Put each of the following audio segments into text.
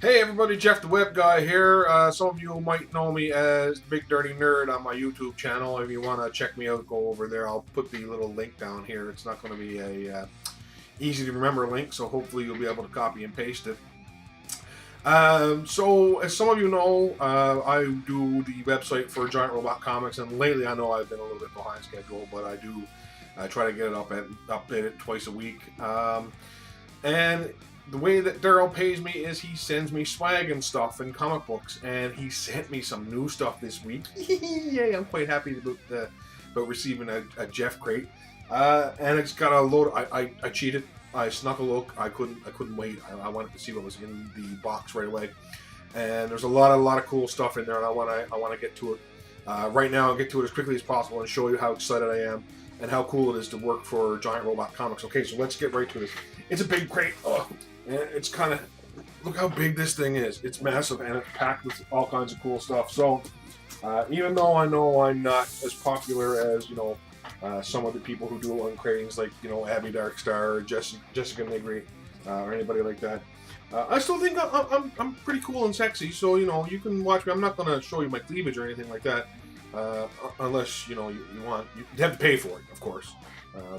Hey everybody, Jeff the Web Guy here. Some of you might know me as Big Dirty Nerd on my YouTube channel. If you want to check me out, go over there. I'll put the little link down here. It's not going to be a easy to remember link, so hopefully you'll be able to copy and paste it. So as some of you know, I do the website for Giant Robot Comics, and lately I know I've been a little bit behind schedule, but I try to get it updated twice a week. And the way that Daryl pays me is he sends me swag and stuff and comic books, and he sent me some new stuff this week. Yay! I'm quite happy about receiving a Jeff crate, and it's got a load. I cheated. I snuck a look. I couldn't wait. I wanted to see what was in the box right away, and there's a lot of cool stuff in there, and I want to get to it right now and get to it as quickly as possible and show you how excited I am and how cool it is to work for Giant Robot Comics. Okay, so let's get right to this. It's a big crate. And it's kind of, look how big this thing is. It's massive and it's packed with all kinds of cool stuff. So even though I know I'm not as popular as, some of the people who do uncratings like, Abby Darkstar or Jessica Nigri or anybody like that, I still think I'm pretty cool and sexy. So, you can watch me. I'm not going to show you my cleavage or anything like that unless, you want. You have to pay for it, of course.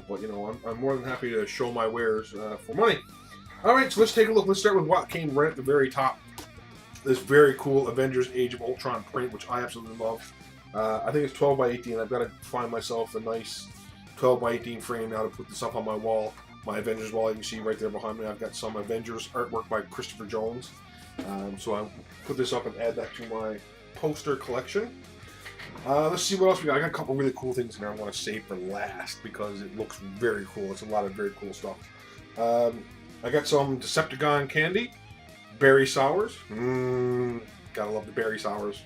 But, I'm more than happy to show my wares for money. Alright, so let's take a look. Let's start with what came right at the very top. This very cool Avengers Age of Ultron print, which I absolutely love. I think it's 12 by 18. I've got to find myself a nice 12 by 18 frame now to put this up on my wall. My Avengers wall, you can see right there behind me. I've got some Avengers artwork by Christopher Jones. So I'll put this up and add that to my poster collection. Let's see what else we got. I got a couple really cool things in there I want to save for last because it looks very cool. It's a lot of very cool stuff. I got some Decepticon candy, berry sours. Gotta love the berry sours.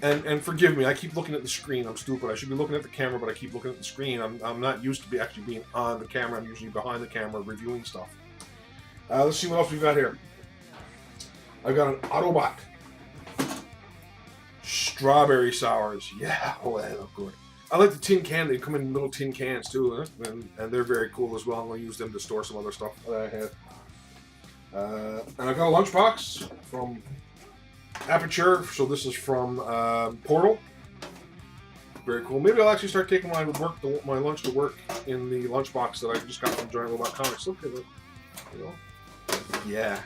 And forgive me, I keep looking at the screen. I'm stupid. I should be looking at the camera, but I keep looking at the screen. I'm not used to actually being on the camera. I'm usually behind the camera reviewing stuff. Let's see what else we got here. I've got an Autobot. Strawberry sours. Yeah, oh, they look good. I like the tin can. They come in little tin cans too, and they're very cool as well. I'm going to use them to store some other stuff that I have. And I got a lunchbox from Aperture. So this is from Portal. Very cool. Maybe I'll actually start taking my lunch to work in the lunchbox that I just got from Giant Robot Comics. Look at it. Yeah.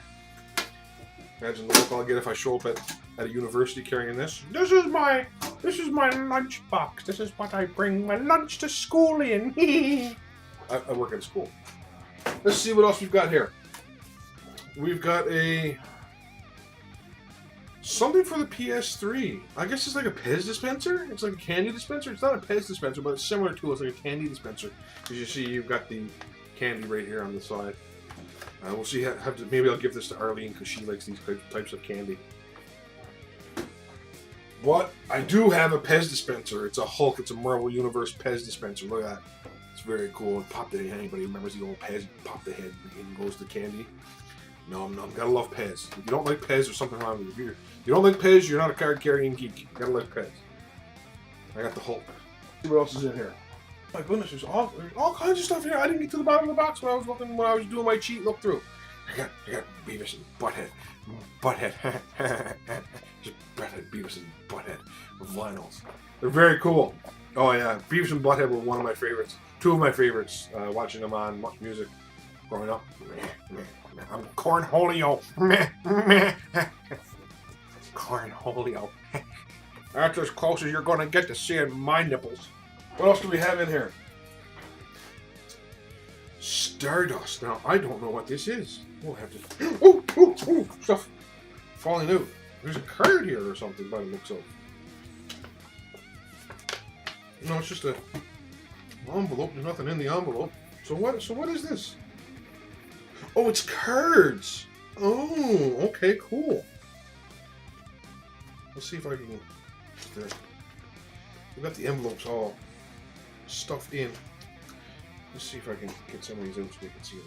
Imagine the look I'll get if I show up at a university carrying this. This is my lunch box. This is what I bring my lunch to school in. I work at a school. Let's see what else we've got here. We've got something for the PS3. I guess it's like a Pez dispenser. It's like a candy dispenser. It's not a Pez dispenser, but it's similar to it. It's like a candy dispenser. As you see, you've got the candy right here on the side. We'll see. Maybe I'll give this to Arlene because she likes these types of candy. What? I do have a Pez dispenser. It's a Hulk. It's a Marvel Universe Pez dispenser. Look at that. It's very cool. Pop the head. Anybody remembers the old Pez? Pop the head and goes the candy. No. Gotta love Pez. If you don't like Pez, there's something wrong with you. If you don't like Pez, you're not a card carrying geek. You gotta like Pez. I got the Hulk. Let's see what else is in here. My goodness, there's all kinds of stuff here. I didn't get to the bottom of the box when I was doing my cheat look through. I got Beavis and Butthead. Just Beavis and Butthead vinyls. They're very cool. Oh yeah, Beavis and Butthead were one of my favorites. Two of my favorites. Watching them on Much Music growing up. I'm Cornholio. Cornholio. That's as close as you're going to get to seeing my nipples. What else do we have in here? Stardust. Now, I don't know what this is. We'll have to... Ooh, stuff falling out. There's a card here or something by the looks of. No, it's just an envelope. There's nothing in the envelope. So what is this? Oh, it's cards. Oh, okay, cool. Let's see if I can... We've got the envelopes all stuffed in. Let's see if I can get some of these out so we can see them.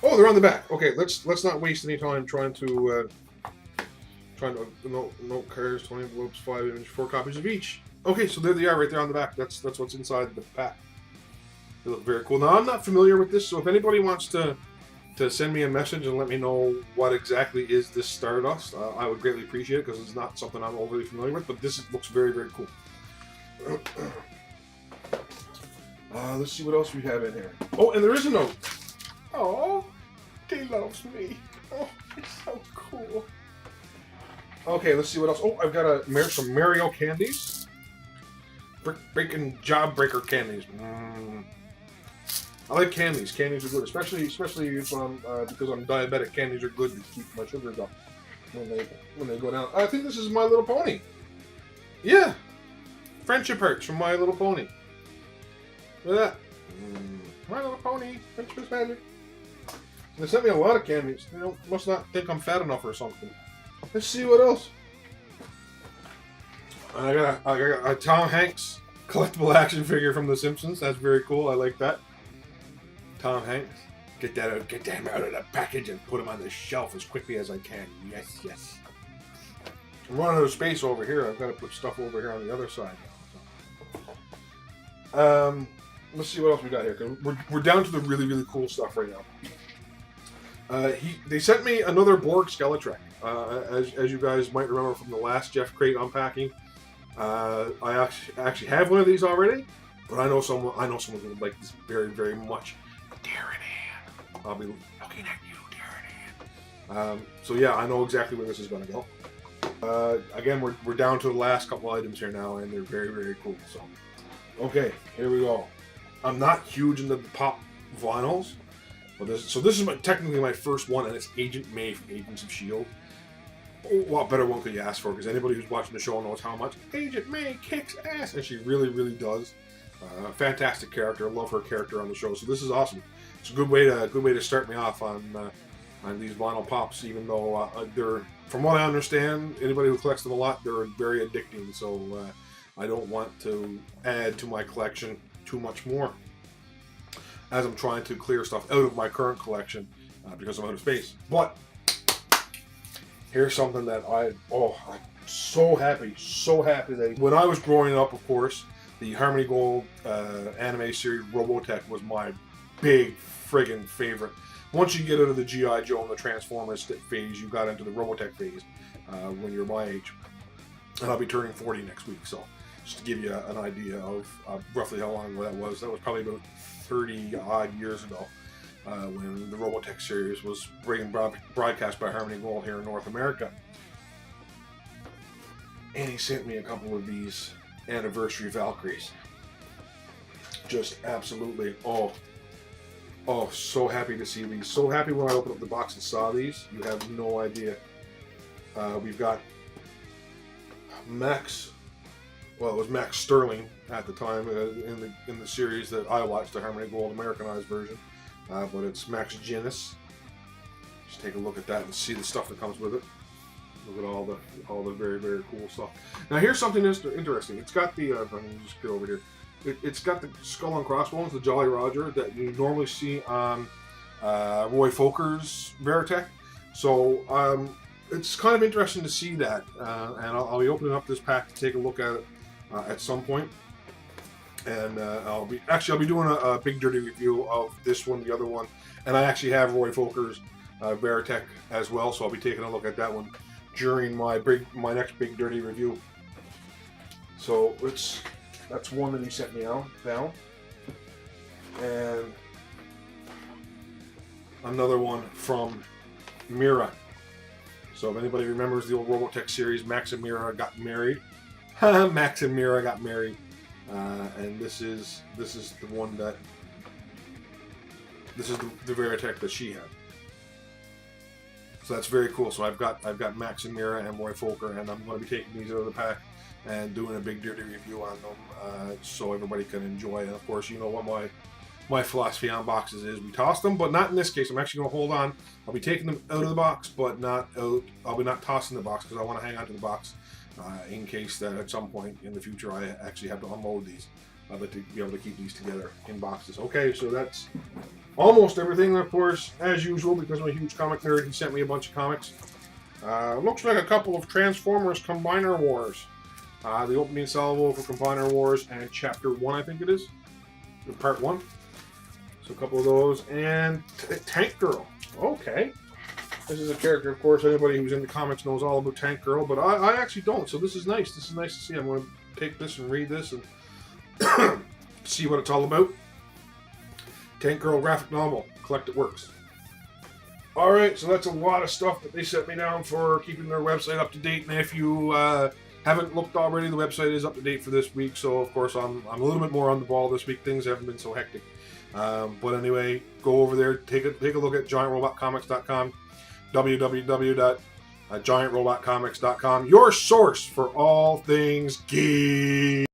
Oh, they're on the back. Okay, let's not waste any time trying to note cards, 20 envelopes, 5 images, 4 copies of each. Okay, so there they are right there on the back. That's what's inside the pack. They look very cool. Now, I'm not familiar with this, so if anybody wants to to send me a message and let me know what exactly is this Stardust. I would greatly appreciate it because it's not something I'm overly familiar with, but this looks very, very cool. Let's see what else we have in here. Oh, and there is a note. Oh, he loves me. Oh, it's so cool. Okay, let's see what else. Oh, I've got some Mario candies. Breaking Jawbreaker candies. I like candies. Candies are good, especially if because I'm diabetic. Candies are good to keep my sugars up when they go down. I think this is My Little Pony. Yeah, Friendship Hearts from My Little Pony. Look at that. My Little Pony. Friendship is magic. They sent me a lot of candies. They must not think I'm fat enough or something. Let's see what else. I got a Tom Hanks collectible action figure from The Simpsons. That's very cool. I like that. Tom Hanks. Get them out of the package and put them on the shelf as quickly as I can. Yes, yes. I'm running out of space over here. I've got to put stuff over here on the other side now. So. Let's see what else we got here. Cause we're down to the really, really cool stuff right now. They sent me another Borg Skeletrek. As you guys might remember from the last Jeff Crate unpacking, I actually have one of these already, but I know someone who would like this very, very much. Darren Ann. I'll be looking at you, Darren Ann. So yeah, I know exactly where this is going to go. Again, we're down to the last couple items here now, and they're very, very cool. So, okay, here we go. I'm not huge into the pop vinyls, but this is technically my first one, and it's Agent May from Agents of S.H.I.E.L.D. What better one could you ask for? Because anybody who's watching the show knows how much Agent May kicks ass, and she really, really does. Fantastic character. I love her character on the show. So this is awesome. It's a good way to start me off on these vinyl pops. Even though they're, from what I understand, anybody who collects them a lot, they're very addicting. So I don't want to add to my collection too much more, as I'm trying to clear stuff out of my current collection because I'm out of space. But here's something that I'm so happy that when I was growing up, of course, the Harmony Gold anime series Robotech was my big friggin' favorite. Once you get out of the G.I. Joe and the Transformers phase, you got into the Robotech phase when you're my age. And I'll be turning 40 next week, so just to give you an idea of roughly how long ago that was. That was probably about 30 odd years ago when the Robotech series was broadcast by Harmony Gold here in North America. And he sent me a couple of these anniversary Valkyries. Just absolutely, so happy to see these. So happy when I opened up the box and saw these. You have no idea. We've got Max. Well, it was Max Sterling at the time in the series that I watched, the Harmony Gold Americanized version. But it's Max Ginnis. Just take a look at that and see the stuff that comes with it. Look at all the very, very cool stuff. Now here's something interesting. It's got the if I can just get over here. It's got the skull and crossbones, the Jolly Roger that you normally see on Roy Foker's Veritech. So it's kind of interesting to see that, and I'll be opening up this pack to take a look at it at some point. And I'll be doing a big dirty review of this one, the other one, and I actually have Roy Foker's Veritech as well, so I'll be taking a look at that one during my next big dirty review. So that's one that he sent me down, and another one from Mira. So if anybody remembers the old Robotech series, Max and Mira got married. Max and Mira got married, and this is the one that this is the Veritech that she had. So that's very cool. So I've got Max and Mira and Roy Foker, and I'm going to be taking these out of the pack and doing a big dirty review on them, so everybody can enjoy. And of course, you know what my philosophy on boxes is: we toss them, but not in this case. I'm actually going to hold on. I'll be taking them out of the box, but not out. I'll be not tossing the box because I want to hang on to the box in case that at some point in the future I actually have to unload these. I'd like to be able to keep these together in boxes. Okay, so that's almost everything, of course, as usual, because I'm a huge comic nerd. He sent me a bunch of comics. Looks like a couple of Transformers Combiner Wars. The opening salvo for Combiner Wars and Chapter 1, I think it is. Part 1. So a couple of those. And Tank Girl. Okay. This is a character, of course, anybody who's into comics knows all about Tank Girl, but I actually don't, so this is nice. This is nice to see. I'm going to take this and read this and see what it's all about. Tank Girl graphic novel, Collected Works. Alright, so that's a lot of stuff that they set me down for keeping their website up to date, and if you haven't looked already, the website is up to date for this week, so of course I'm a little bit more on the ball this week. Things haven't been so hectic. But anyway, go over there, take a look at GiantRobotComics.com, www.GiantRobotComics.com, your source for all things geek.